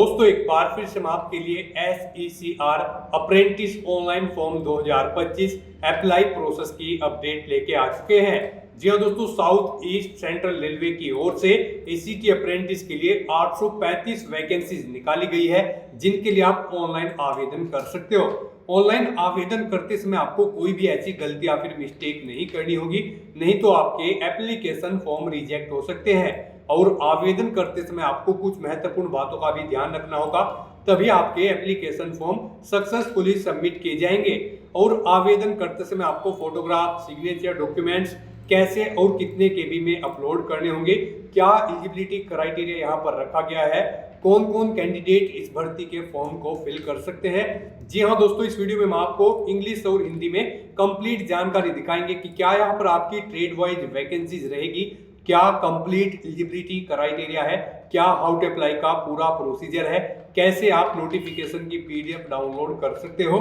दोस्तों एक बार फिर से हम आपके लिए SECR apprentice online form 2025 apply process की अपडेट लेके आ चुके हैं। जी हाँ दोस्तों, साउथ ईस्ट सेंट्रल रेलवे की ओर से ACT अप्रेंटिस के लिए 835 वैकेंसीज निकाली गई है, जिनके लिए आप ऑनलाइन आवेदन कर सकते हो। ऑनलाइन आवेदन करते समय आपको कोई भी ऐसी गलती या फिर मिस्टेक नहीं करनी होगी, नहीं तो आपके एप्लीकेशन फॉर्म रिजेक्ट हो सकते हैं। और आवेदन करते समय आपको कुछ महत्वपूर्ण बातों का भी ध्यान रखना होगा, तभी आपके एप्लीकेशन फॉर्म सक्सेसफुली सबमिट किए जाएंगे। और आवेदन करते समय आपको फोटोग्राफ, सिग्नेचर, डॉक्यूमेंट्स कैसे और कितने केबी में अपलोड करने होंगे, क्या एलिजिबिलिटी क्राइटेरिया यहाँ पर रखा गया है, कौन कौन कैंडिडेट इस भर्ती के फॉर्म को फिल कर सकते हैं। जी हाँ दोस्तों, इस वीडियो में हम आपको इंग्लिश और हिंदी में कंप्लीट जानकारी दिखाएंगे कि क्या यहाँ पर आपकी ट्रेड वाइज वैकेंसीज रहेगी, क्या कंप्लीट एलिजिबिलिटी क्राइटेरिया है, क्या हाउ टू अप्लाई का पूरा प्रोसीजर है, कैसे आप नोटिफिकेशन की PDF डाउनलोड कर सकते हो,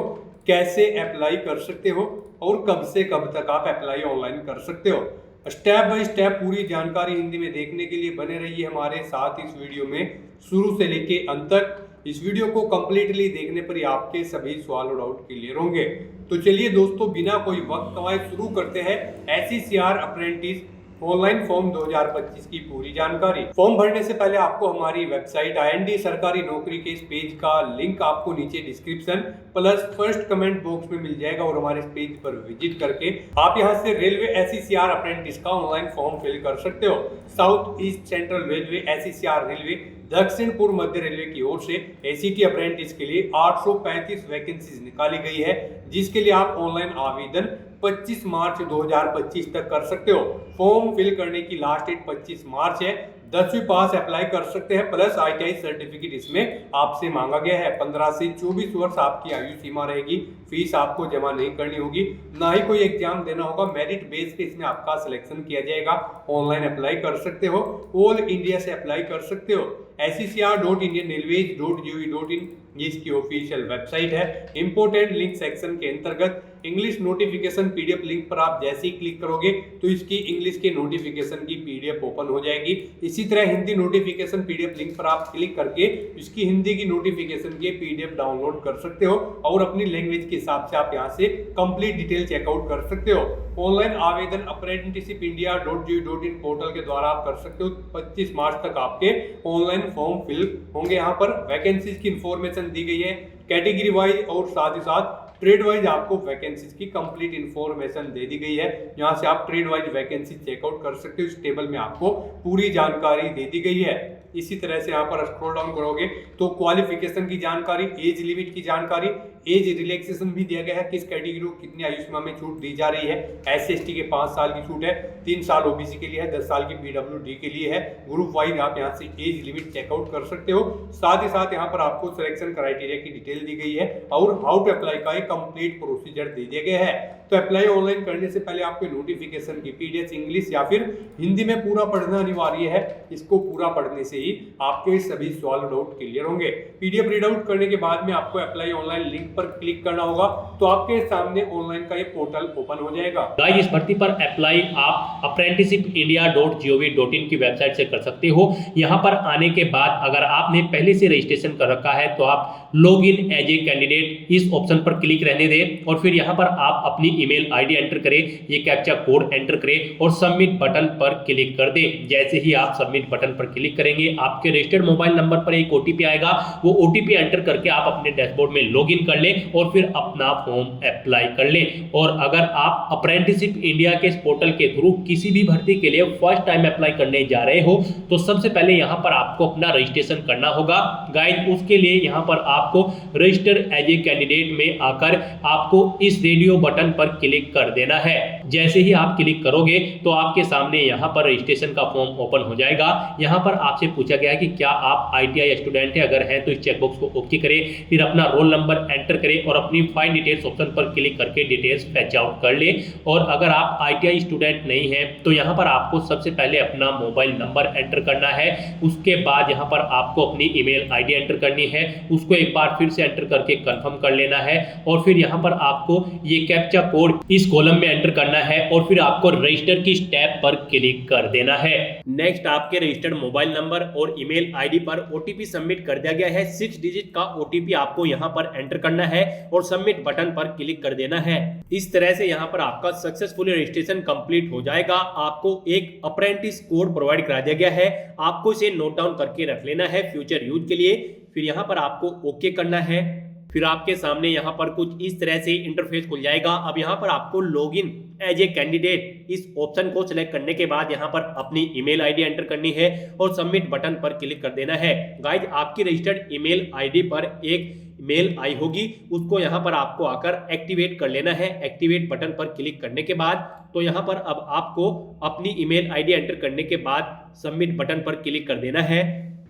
कैसे अप्लाई कर सकते हो और कब से कब तक आप अप्लाई ऑनलाइन कर सकते हो। स्टेप बाय स्टेप पूरी जानकारी हिंदी में देखने के लिए बने रहिए हमारे साथ इस वीडियो में शुरू से लेके अंत तक। इस वीडियो को कंप्लीटली देखने पर ही आपके सभी सवाल और डाउट क्लियर होंगे। तो चलिए दोस्तों, बिना कोई वक्त गवाए शुरू करते हैं SECR अप्रेंटिस ऑनलाइन फॉर्म 2025 की पूरी जानकारी। फॉर्म भरने से पहले आपको हमारी वेबसाइट IND सरकारी नौकरी के इस पेज का लिंक आपको नीचे description plus first comment box में मिल जाएगा, और हमारे इस पेज पर विजिट करके आप यहां से रेलवे SECR अप्रेंटिस का ऑनलाइन फॉर्म फिल कर सकते हो। South east central railway SECR railway दक्षिण पूर्व मध्य रेलवे की ओर से ACT अप्रेंटिस के लिए 835 वैकेंसीज निकाली गई है, जिसके लिए आप ऑनलाइन आवेदन 25 मार्च 2025 तक कर सकते हो। फॉर्म फिल करने की लास्ट डेट 25 मार्च है। 10वीं पास अप्लाई कर सकते हैं, प्लस ITI सर्टिफिकेट इसमें आपसे मांगा गया है। 15 से 24 वर्ष आपकी आयु सीमा रहेगी। फीस आपको जमा नहीं करनी होगी, ना ही कोई एग्जाम देना होगा। मेरिट बेस पे इसमें आपका सिलेक्शन किया जाएगा। ऑनलाइन अप्लाई कर सकते हो, ऑल इंडिया से अप्लाई कर सकते हो। SECR.indianrailways.gov.in ये इसकी ऑफिशियल वेबसाइट है। इंपोर्टेंट लिंक सेक्शन के अंतर्गत इंग्लिश नोटिफिकेशन PDF लिंक पर आप जैसे ही क्लिक करोगे तो इसकी इंग्लिश के नोटिफिकेशन की PDF ओपन हो जाएगी। इसी तरह हिंदी नोटिफिकेशन PDF लिंक पर आप क्लिक करके इसकी हिंदी की नोटिफिकेशन की PDF डाउनलोड कर सकते हो, और अपनी लैंग्वेज के हिसाब से आप यहाँ से कंप्लीट डिटेल चेकआउट कर सकते हो। ऑनलाइन आवेदन apprenticeshipindia.gov.in पोर्टल के द्वारा आप कर सकते हो। 25 मार्च तक आपके ऑनलाइन फॉर्म फिल होंगे। यहाँ पर वैकेंसीज की इंफॉर्मेशन दी गई है कैटेगरी वाइज, और साथ ही साथ ट्रेड वाइज आपको वैकेंसीज की कंप्लीट इंफॉर्मेशन दे दी गई है। यहाँ से आप ट्रेड वाइज वैकेंसी चेकआउट कर सकते हो। इस टेबल में आपको पूरी जानकारी दे दी गई है। इसी तरह से यहाँ पर स्क्रॉल डाउन करोगे तो क्वालिफिकेशन की जानकारी, एज लिमिट की जानकारी, एज रिलैक्सेशन भी दिया गया है, किस कैटेगरी को कितनी आयु सीमा में छूट दी जा रही है। SC/ST के 5 साल की छूट है, 3 साल OBC के लिए है, 10 साल की PWD के लिए है। ग्रुप वाइज आप यहाँ से एज लिमिट चेकआउट कर सकते हो। साथ ही साथ यहाँ पर आपको सिलेक्शन क्राइटेरिया की डिटेल दी गई है, और हाउ टू अप्लाई का एक कंप्लीट प्रोसीजर दे दिया गया है। तो अप्लाई ऑनलाइन करने से पहले आपको नोटिफिकेशन की PDF इंग्लिश या फिर हिंदी में पूरा पढ़ना अनिवार्य है। इसको पूरा पढ़ने से ही आपके सभी सवाल डाउट क्लियर होंगे। PDF रीड आउट करने के बाद में आपको अप्लाई ऑनलाइन लिंक पर क्लिक करना होगा, तो आपके सामने ऑनलाइन का ये पोर्टल ओपन हो जाएगा। गाइस, इस भर्ती पर अप्लाई आप apprenticeshipindia.gov.in की वेबसाइट से कर सकते हो। यहाँ पर आने के बाद अगर आपने पहले से रजिस्ट्रेशन कर रखा है तो आप log in as a candidate इस ऑप्शन पर क्लिक रहने दें, और फिर यहाँ पर आप अपनी ईमेल ID एंटर करें, ये कैप्चा कोड एंटर करें और सबमिट बटन पर क्लिक कर दें। जैसे ही आप सबमिट बटन पर क्लिक करेंगे, आपके रजिस्टर्ड मोबाइल नंबर पर एक OTP आएगा। वो OTP एंटर करके आप अपने डैशबोर्ड में लॉगिन कर लें और फिर अपना फॉर्म अप्लाई कर लें। और अगर आप अप्रेंटिसशिप इंडिया के इस पोर्टल के थ्रू किसी भी भर्ती के लिए फर्स्ट टाइम अप्लाई करने जा रहे हो, तो सबसे पहले यहाँ पर आपको अपना रजिस्ट्रेशन करना होगा। गाइस, उसके लिए यहाँ पर आपको रजिस्टर एज ए कैंडिडेट में आकर आपको इस रेडियो बटन पर क्लिक कर देना है। जैसे ही आप क्लिक करोगे तो आपके सामने यहाँ पर रजिस्ट्रेशन का फॉर्म ओपन हो जाएगा। यहाँ पर आपसे पूछा गया है कि क्या आप ITI स्टूडेंट है, अगर हैं तो इस चेकबॉक्स को ओके करें, फिर अपना रोल नंबर एंटर करें और अपनी फाइल डिटेल्स ऑप्शन पर क्लिक करके डिटेल्स फैच आउट कर लें। और अगर आप ITI स्टूडेंट नहीं है तो यहाँ पर आपको सबसे पहले अपना मोबाइल नंबर एंटर करना है। उसके बाद यहाँ पर आपको अपनी ईमेल ID एंटर करनी है, उसको एक बार फिर से एंटर करके कंफर्म कर लेना है, और फिर यहाँ पर आपको ये कैप्चा कोड इस कॉलम में एंटर करना है और फिर आपको रजिस्टर की स्टेप पर क्लिक कर देना है। नेक्स्ट आपके रजिस्टर्ड मोबाइल नंबर और ईमेल आईडी पर ओटीपी सबमिट कर दिया गया है। 6 डिजिट का ओटीपी आपको यहाँ पर एंटर करना है और सबमिट बटन पर क्लिक कर देना है। इस तरह से यहाँ पर आपका सक्सेसफुली रजिस्ट्रेशन कंप्लीट हो जाएगा। आपको एक अप्रेंटिस कोड प्रोवाइड करा दिया गया है, आपको इसे नोट डाउन करके रख लेना है फ्यूचर यूज के लिए। फिर यहाँ पर आपको ओके करना है। फिर आपके सामने यहाँ पर कुछ इस तरह से इंटरफेस खुल जाएगा। अब यहाँ पर आपको लॉगिन एज ए कैंडिडेट इस ऑप्शन को सिलेक्ट करने के बाद यहाँ पर अपनी ईमेल आईडी एंटर करनी है और सबमिट बटन पर क्लिक कर देना है। गाइज आपकी रजिस्टर्ड ईमेल आईडी पर एक मेल आई होगी, उसको यहाँ पर आपको आकर एक्टिवेट कर लेना है। एक्टिवेट बटन पर क्लिक करने के बाद तो यहाँ पर अब आपको अपनी ईमेल आईडी एंटर करने के बाद सबमिट बटन पर क्लिक कर देना है।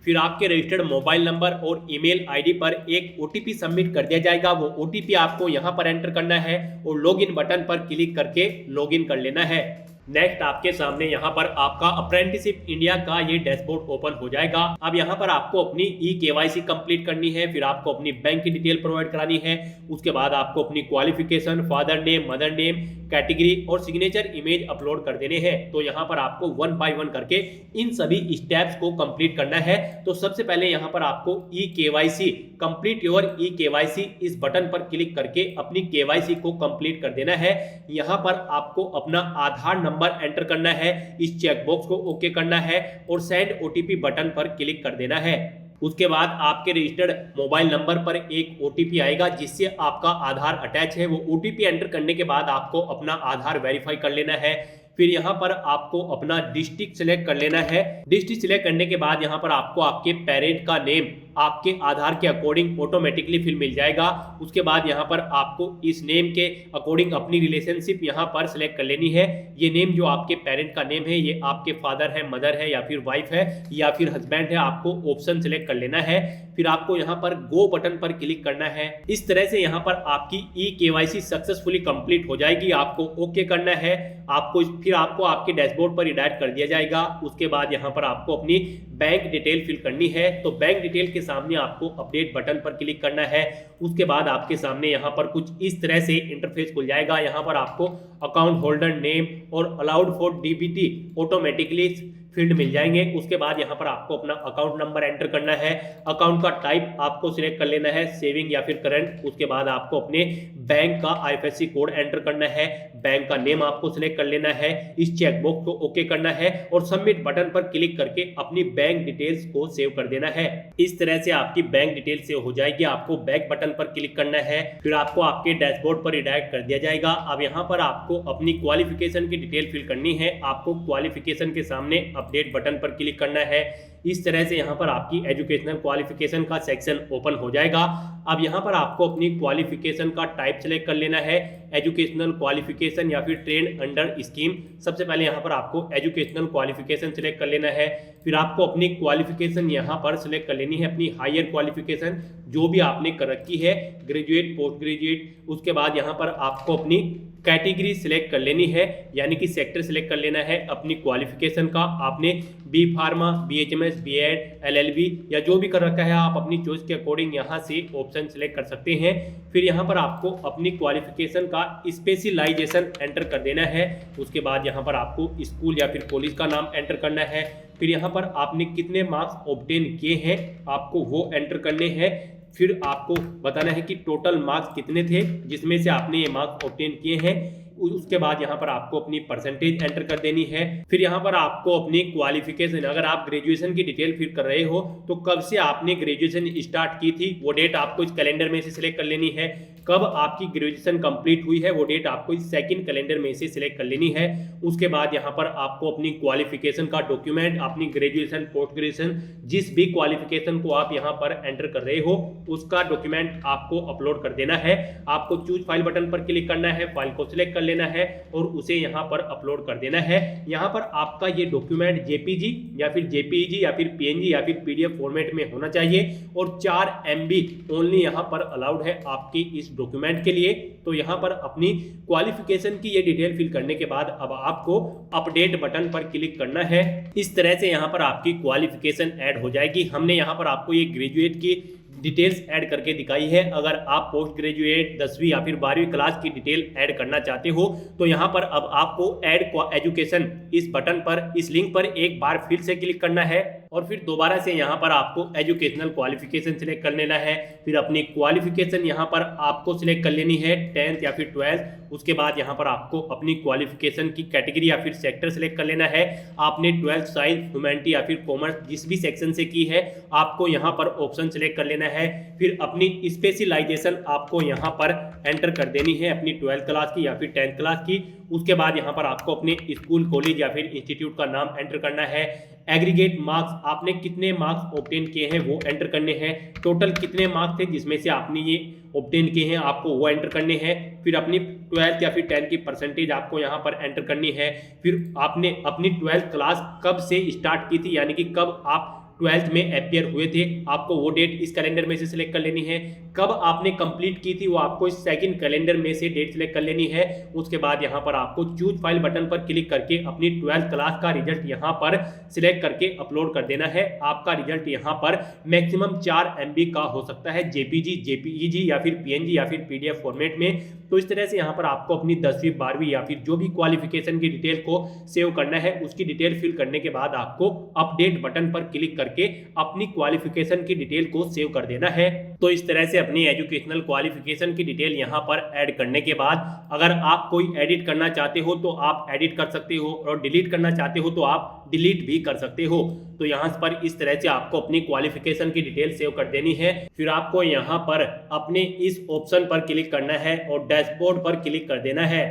फिर आपके रजिस्टर्ड मोबाइल नंबर और ईमेल आईडी पर एक ओटीपी सबमिट कर दिया जाएगा। वो ओटीपी आपको यहाँ पर एंटर करना है और लॉगिन बटन पर क्लिक करके लॉगिन कर लेना है। नेक्स्ट आपके सामने यहाँ पर आपका अप्रेंटिसशिप इंडिया का ये डैशबोर्ड ओपन हो जाएगा। अब यहाँ पर आपको अपनी ई-केवाईसी कंप्लीट करनी है, फिर आपको अपनी बैंक की डिटेल प्रोवाइड करानी है। उसके बाद आपको अपनी qualification, father name, mother name, category और सिग्नेचर इमेज अपलोड कर देने हैं। तो यहाँ पर आपको 1 बाय 1 करके इन सभी स्टेप्स को कंप्लीट करना है। तो सबसे पहले यहाँ पर आपको ई-केवाईसी, कंप्लीट योर ई-केवाईसी इस बटन पर क्लिक करके अपनी केवाईसी को कंप्लीट कर देना है। यहाँ पर आपको अपना आधार नंबर एंटर करना है, इस चेकबॉक्स को ओके करना है और सेंड ओटीपी बटन पर क्लिक कर देना है। उसके बाद आपके रजिस्टर्ड मोबाइल नंबर पर एक ओटीपी आएगा जिससे आपका आधार अटैच है। वो ओटीपी एंटर करने के बाद आपको अपना आधार वेरीफाई कर लेना है। फिर यहाँ पर आपको अपना डिस्ट्रिक्ट सिलेक्ट कर लेना है। डिस्ट्रिक्ट सिलेक्ट करने के बाद यहाँ पर आपको आपके पेरेंट का नेम आपके आधार के अकॉर्डिंग ऑटोमेटिकली फिर मिल जाएगा। उसके बाद यहाँ पर आपको इस नेम के अकॉर्डिंग अपनी रिलेशनशिप यहाँ पर सिलेक्ट कर लेनी है। ये नेम जो आपके पेरेंट का नेम है ये आपके फादर है, मदर है या फिर वाइफ है या फिर हस्बैंड है, आपको ऑप्शन सिलेक्ट कर लेना है। फिर आपको यहाँ पर गो बटन पर क्लिक करना है। इस तरह से यहाँ पर आपकी ई-केवाईसी सक्सेसफुली कंप्लीट हो जाएगी। आपको ओके करना है। फिर आपको आपके डैशबोर्ड पर रिडायरेक्ट कर दिया जाएगा। उसके बाद यहाँ पर आपको अपनी बैंक डिटेल फिल करनी है। तो बैंक डिटेल के सामने आपको अपडेट बटन पर क्लिक करना है। उसके बाद आपके सामने यहाँ पर कुछ इस तरह से इंटरफेस खुल जाएगा। यहाँ पर आपको अकाउंट होल्डर नेम और allowed for DBT automatically field मिल जाएंगे। उसके बाद यहाँ पर आपको अपना अकाउंट नंबर एंटर करना है। अकाउंट का टाइप आपको सिलेक्ट कर लेना है, सेविंग या फिर करंट। उसके बाद आपको अपने बैंक का आईएफएससी कोड एंटर करना है। बैंक का नेम आपको सिलेक्ट कर लेना है। इस चेकबॉक्स को ओके करना है और सबमिट बटन पर क्लिक करके अपनी बैंक डिटेल्स को सेव कर देना है। इस तरह से आपकी बैंक डिटेल सेव हो जाएगी। आपको बैक बटन पर क्लिक करना है। फिर आपको आपके डैशबोर्ड पर रिडायरेक्ट कर दिया जाएगा। अब यहाँ पर आपको अपनी क्वालिफिकेशन की डिटेल फिल करनी है। आपको क्वालिफिकेशन के सामने अपडेट बटन पर क्लिक करना है। इस तरह से यहाँ पर आपकी एजुकेशनल क्वालिफिकेशन का सेक्शन ओपन हो जाएगा। अब यहाँ पर आपको अपनी क्वालिफिकेशन का टाइप सेलेक्ट कर लेना है, एजुकेशनल क्वालिफिकेशन या फिर ट्रेन अंडर स्कीम। सबसे पहले यहाँ पर आपको एजुकेशनल क्वालिफिकेशन सिलेक्ट कर लेना है। फिर आपको अपनी क्वालिफिकेशन यहाँ पर सिलेक्ट कर लेनी है, अपनी हायर क्वालिफिकेशन जो भी आपने कर रखी है, ग्रेजुएट, पोस्ट ग्रेजुएट। उसके बाद यहाँ पर आपको अपनी कैटेगरी सिलेक्ट कर लेनी है, यानी कि सेक्टर सिलेक्ट कर लेना है अपनी क्वालिफिकेशन का। आपने B pharma, BHMS, BEd, LLB या जो भी कर रखा है आप अपनी चॉइस के अकॉर्डिंग यहाँ से ऑप्शन सिलेक्ट कर सकते हैं। फिर यहाँ पर आपको अपनी क्वालिफिकेशन का स्पेशलाइजेशन एंटर कर देना है। उसके बाद यहाँ पर आपको स्कूल या फिर कॉलेज का नाम एंटर करना है। फिर यहाँ पर आपने कितने मार्क्स ऑब्टेन किए हैं आपको वो एंटर करने हैं। फिर आपको बताना है कि टोटल मार्क्स कितने थे जिसमें से आपने ये मार्क्स ऑब्टेन किए हैं। उसके बाद यहाँ पर आपको अपनी परसेंटेज एंटर कर देनी है। फिर यहाँ पर आपको अपनी क्वालिफिकेशन, अगर आप ग्रेजुएशन की डिटेल फिल कर रहे हो तो कब से आपने ग्रेजुएशन स्टार्ट की थी वो डेट आपको इस कैलेंडर में से सिलेक्ट कर लेनी है। कब आपकी ग्रेजुएशन कंप्लीट हुई है वो डेट आपको इस सेकंड कैलेंडर में से सिलेक्ट कर लेनी है। उसके बाद यहाँ पर आपको अपनी क्वालिफिकेशन का डॉक्यूमेंट, अपनी ग्रेजुएशन, पोस्ट ग्रेजुएशन, जिस भी क्वालिफिकेशन को आप यहाँ पर एंटर कर रहे हो उसका डॉक्यूमेंट आपको अपलोड कर देना है। आपको चूज फाइल बटन पर क्लिक करना है, फाइल को सिलेक्ट कर लेना है और उसे यहाँ पर अपलोड कर देना है। यहाँ पर आपका ये डॉक्यूमेंट जेपीजी या फिर जेपीईजी या फिर पीएनजी या फिर पीडीएफ फॉर्मेट में होना चाहिए और 4 MB ओनली यहाँ पर अलाउड है आपकी इस डॉक्यूमेंट के लिए। तो यहाँ पर अपनी क्वालिफिकेशन की ये डिटेल फिल करने के बाद अब आपको अपडेट बटन पर क्लिक करना है। इस तरह से यहाँ पर आपकी क्वालिफिकेशन ऐड हो जाएगी। हमने यहाँ पर आपको ये ग्रेजुएट की डिटेल्स ऐड करके दिखाई है। अगर आप पोस्ट ग्रेजुएट 10वीं या फिर 12वीं क्लास की डिटेल ऐड करना चाहते हो तो यहाँ पर अब आपको ऐड एजुकेशन इस बटन पर, इस लिंक पर एक बार फिर से क्लिक करना है और फिर दोबारा से यहाँ पर आपको एजुकेशनल क्वालिफिकेशन सिलेक्ट कर लेना है। फिर अपनी क्वालिफिकेशन यहाँ पर आपको सिलेक्ट कर लेनी है, 10th या फिर 12th। उसके बाद यहाँ पर आपको अपनी क्वालिफिकेशन की कैटेगरी या फिर सेक्टर सिलेक्ट कर लेना है। आपने 12th साइंस, ह्यूमैनिटी या फिर कॉमर्स जिस भी सेक्शन से की है आपको यहाँ पर ऑप्शन सिलेक्ट कर लेना है। फिर अपनी स्पेशलाइजेशन आपको यहाँ पर एंटर कर देनी है, अपनी 12th क्लास की या फिर 10th क्लास की। उसके बाद यहाँ पर आपको अपने स्कूल, कॉलेज या फिर इंस्टीट्यूट का नाम एंटर करना है। एग्रीगेट मार्क्स, आपने कितने मार्क्स ऑब्टेन किए हैं वो एंटर करने हैं। टोटल कितने मार्क्स थे जिसमें से आपने ये ऑब्टेन किए हैं आपको वो एंटर करने हैं। फिर अपनी 12th या फिर 10th की परसेंटेज आपको यहाँ पर एंटर करनी है। फिर आपने अपनी 12th क्लास कब से स्टार्ट की थी, यानी कि कब आप 12th में अपियर हुए थे, आपको वो डेट इस कैलेंडर में से सिलेक्ट कर लेनी है। कब आपने कंप्लीट की थी वो आपको इस सेकंड कैलेंडर में से डेट सिलेक्ट कर लेनी है। उसके बाद यहाँ पर आपको चूज फाइल बटन पर क्लिक करके अपनी 12th क्लास का रिजल्ट यहाँ पर सिलेक्ट करके अपलोड कर देना है। आपका रिजल्ट यहाँ पर मैक्सिमम 4 MB का हो सकता है, JPG, JPEG या फिर PNG या फिर PDF फॉर्मेट में। तो इस तरह से यहाँ पर आपको अपनी 10वीं, 12वीं या फिर जो भी क्वालिफिकेशन की डिटेल को सेव करना है उसकी डिटेल फिल करने के बाद आपको अपडेट बटन पर क्लिक करके अपनी क्वालिफिकेशन की डिटेल को सेव कर देना है। तो इस तरह से अपनी एजुकेशनल क्वालिफिकेशन की डिटेल यहाँ पर ऐड करने के बाद अगर आप कोई एडिट करना चाहते हो तो आप एडिट कर सकते हो और डिलीट करना चाहते हो तो आप डिलीट भी कर सकते हो। तो यहाँ पर इस तरह से आपको अपनी क्वालिफिकेशन की डिटेल सेव कर देनी है। फिर आपको यहाँ पर अपने इस ऑप्शन पर क्लिक करना है और डैशबोर्ड पर क्लिक कर देना है।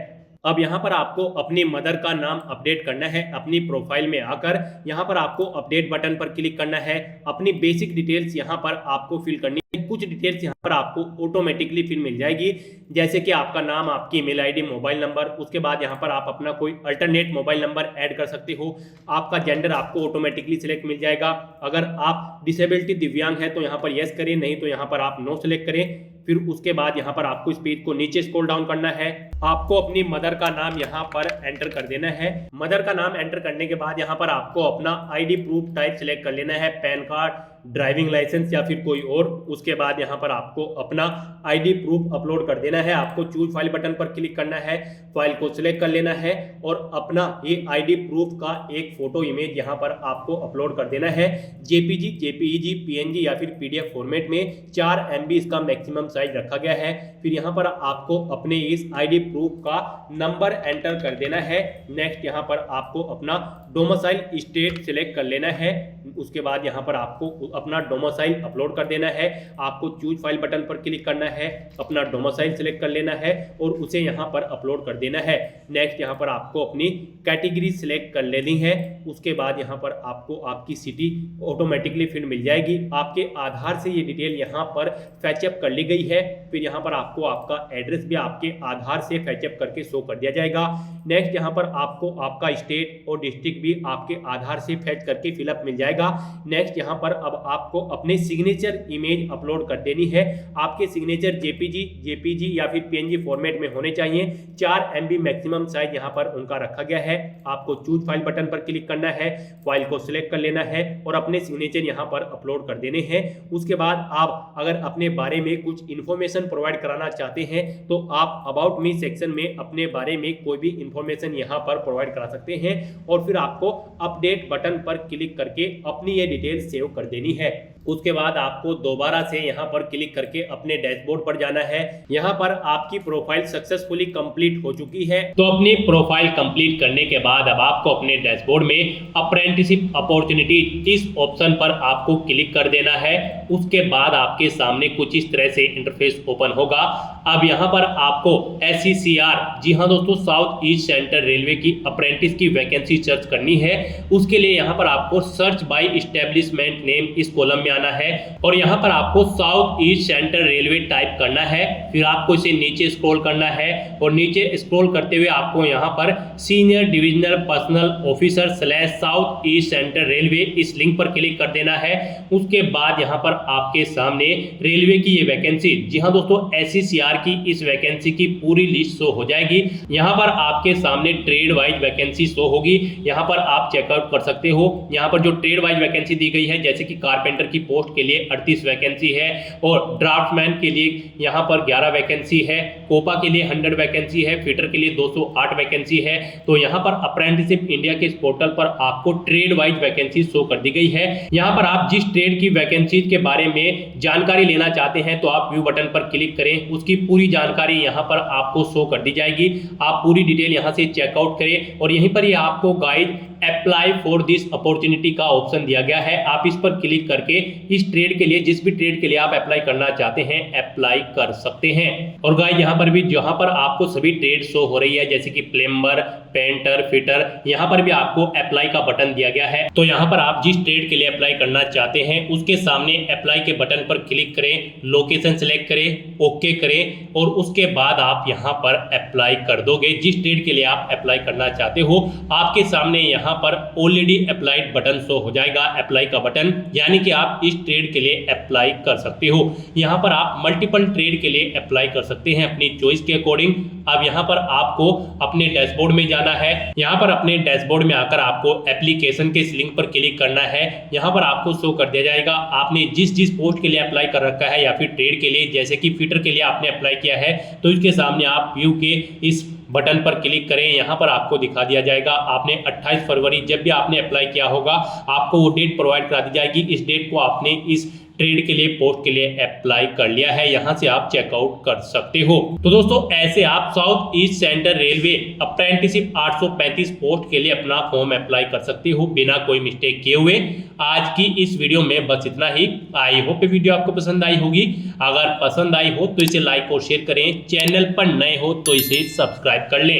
अब यहाँ पर आपको अपनी मदर का नाम अपडेट करना है। अपनी प्रोफाइल में आकर यहाँ पर आपको अपडेट बटन पर क्लिक करना है। अपनी बेसिक डिटेल्स यहाँ पर आपको फिल करनी है। कुछ डिटेल्स यहाँ पर आपको ऑटोमेटिकली फिल मिल जाएगी, जैसे कि आपका नाम, आपकी ईमेल आईडी, मोबाइल नंबर। उसके बाद यहाँ पर आप अपना कोई अल्टरनेट मोबाइल नंबर ऐड कर सकते हो। आपका जेंडर आपको ऑटोमेटिकली सिलेक्ट मिल जाएगा। अगर आप डिसेबिलिटी, दिव्यांग है तो यहाँ पर यस करें, नहीं तो यहाँ पर आप नो सिलेक्ट करें। फिर उसके बाद यहाँ पर आपको इस पेज को नीचे स्क्रॉल डाउन करना है। आपको अपनी मदर का नाम यहाँ पर एंटर कर देना है। मदर का नाम एंटर करने के बाद यहाँ पर आपको अपना आईडी प्रूफ टाइप सिलेक्ट कर लेना है, पैन कार्ड, ड्राइविंग लाइसेंस या फिर कोई और। उसके बाद यहाँ पर आपको अपना आईडी प्रूफ अपलोड कर देना है। आपको चूज फाइल बटन पर क्लिक करना है, फाइल को सिलेक्ट कर लेना है और अपना ये आईडी प्रूफ का एक फोटो इमेज यहाँ पर आपको अपलोड कर देना है। JPG, JPEG, PNG या फिर PDF फॉर्मेट में 4 MB इसका मैक्सिमम साइज रखा गया है। फिर यहाँ पर आपको अपने इस आईडी प्रूफ का नंबर एंटर कर देना है। नेक्स्ट यहाँ पर आपको अपना डोमिसाइल स्टेट सिलेक्ट कर लेना है। उसके बाद यहाँ पर आपको अपना डोमिसाइल अपलोड कर देना है। आपको चूज फाइल बटन पर क्लिक करना है, अपना डोमिसाइल सिलेक्ट कर लेना है और उसे यहाँ पर अपलोड कर देना है। नेक्स्ट यहाँ पर आपको अपनी कैटेगरी सिलेक्ट कर लेनी है। उसके बाद यहाँ पर आपको आपकी सिटी ऑटोमेटिकली फिर मिल जाएगी। आपके आधार से ये डिटेल यहाँ पर फैचअप कर ली गई है। फिर यहाँ पर आपको आपका एड्रेस भी आपके आधार से फैचअप करके शो कर दिया जाएगा। नेक्स्ट यहाँ पर आपको आपका स्टेट और डिस्ट्रिक्ट भी आपके आधार से फैच करके फिलअप मिल जाएगा। नेक्स्ट यहाँ पर अब आपको अपने सिग्नेचर इमेज अपलोड कर देनी है। आपके सिग्नेचर JPG या फिर PNG फॉर्मेट में होने चाहिए। 4 MB मैक्सिमम साइज यहाँ पर उनका रखा गया है। आपको चूज फाइल बटन पर क्लिक करना है, फाइल को सिलेक्ट कर लेना है और अपने सिग्नेचर यहाँ पर अपलोड कर देने हैं। उसके बाद आप अगर अपने बारे में कुछ इन्फॉर्मेशन प्रोवाइड कराना चाहते हैं तो आप अबाउट मी सेक्शन में अपने बारे में कोई भी इंफॉर्मेशन यहाँ पर प्रोवाइड करा सकते हैं और फिर आपको अपडेट बटन पर क्लिक करके अपनी ये डिटेल सेव कर देनी है। उसके बाद आपको दोबारा से यहाँ पर क्लिक करके अपने डैशबोर्ड पर जाना है। यहाँ पर आपकी प्रोफाइल सक्सेसफुली कंप्लीट हो चुकी है। तो अपनी प्रोफाइल कंप्लीट करने के बाद अब आपको अपने डैशबोर्ड में अप्रेंटिसशिप अपॉर्चुनिटी इस ऑप्शन पर आपको क्लिक कर देना है। उसके बाद आपके सामने कुछ इस तरह से इंटरफेस ओपन होगा। अब यहाँ पर आपको SECR, जी हाँ दोस्तों, साउथ ईस्ट सेंट्रल रेलवे की अप्रेंटिस की वैकेंसी सर्च करनी है। उसके लिए यहाँ पर आपको सर्च बाय इस्टेब्लिशमेंट नेम इस कॉलम में आना है और यहाँ पर आपको south east central railway type करना है। फिर आपको इसे नीचे स्क्रॉल करना है और नीचे स्क्रॉल करते हुए आपको यहाँ पर senior divisional personal officer / south east central railway इस लिंक पर क्लिक कर देना है। उसके बाद यहाँ पर आपके सामने रेलवे की ये वैकेंसी, जी हाँ दोस्तों, SECR की इस वैकेंसी की पूरी लिस्ट शो हो जाएगी। यहाँ पर आपके सामने ट्रेड वाइज वैकेंसी शो होगी। यहाँ पर आप चेकआउट कर सकते हो। यहाँ पर जो ट्रेड वाइज वैकेंसी दी गई है, जैसे कि कारपेंटर की पोस्ट के लिए 38 वैकेंसी है और ड्राफ्टमैन के लिए यहाँ पर 11 वैकेंसी है, कोपा के लिए 100 वैकेंसी है, फिटर के लिए 208 वैकेंसी है। तो यहाँ पर अप्रेंटिसशिप इंडिया के इस पोर्टल पर आपको ट्रेड वाइज वैकेंसी शो कर दी गई है। यहाँ पर आप जिस ट्रेड की वैकेंसी के बारे में जानकारी लेना चाहते हैं तो आप व्यू बटन पर क्लिक करें, उसकी पूरी जानकारी यहाँ पर आपको शो कर दी जाएगी। आप पूरी डिटेल यहाँ से चेकआउट करें और यहीं पर ही आपको guide apply for this opportunity का ऑप्शन दिया गया है। आप इस पर क्लिक करके इस ट्रेड के लिए, जिस भी ट्रेड के लिए आप अप्लाई करना चाहते हैं, अप्लाई कर सकते हैं। और गाइस यहाँ पर भी जहां पर आपको सभी ट्रेड शो हो रही है जैसे कि प्लम्बर, पेंटर, फिटर, यहाँ पर भी आपको अप्लाई का बटन दिया गया है। तो यहाँ पर आप जिस ट्रेड के लिए अप्लाई करना चाहते हैं उसके सामने अप्लाई के बटन पर क्लिक करें, लोकेशन सेलेक्ट करें, ओके करें और उसके बाद आप यहाँ पर अप्लाई कर दोगे। जिस ट्रेड के लिए आप अप्लाई करना चाहते हो आपके सामने यहाँ पर ऑलरेडी अप्लाइड बटन शो हो जाएगा, अप्लाई का बटन, यानी कि आप इस ट्रेड के लिए अप्लाई कर सकते हो। यहाँ पर आप मल्टीपल ट्रेड के लिए अप्लाई कर सकते हैं अपनी चॉइस के अकॉर्डिंग। अब यहाँ पर आपको अपने डैशबोर्ड में जाना है। यहाँ पर अपने डैशबोर्ड में आकर आपको एप्लीकेशन के इस लिंक पर क्लिक करना है। यहाँ पर आपको शो कर दिया जाएगा आपने जिस जिस पोस्ट के लिए अप्लाई कर रखा है या फिर ट्रेड के लिए, जैसे कि फिटर के लिए आपने अप्लाई किया है तो इसके सामने आप व्यू के इस बटन पर क्लिक करें। यहाँ पर आपको दिखा दिया जाएगा आपने 28 फरवरी जब भी आपने अप्लाई किया होगा आपको वो डेट प्रोवाइड करा दी जाएगी। इस डेट को आपने इस ट्रेड के लिए, पोस्ट के लिए अप्लाई कर लिया है, यहाँ से आप चेकआउट कर सकते हो। तो दोस्तों ऐसे आप south east central railway apprenticeship 835 post के लिए अपना फॉर्म अप्लाई कर सकते हो बिना कोई मिस्टेक किए हुए। आज की इस वीडियो में बस इतना ही। आई होप ये वीडियो आपको पसंद आई होगी। अगर पसंद आई हो तो इसे लाइक और शेयर करें, चैनल पर नए हो तो इसे सब्सक्राइब कर लें।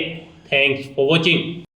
Thanks for watching.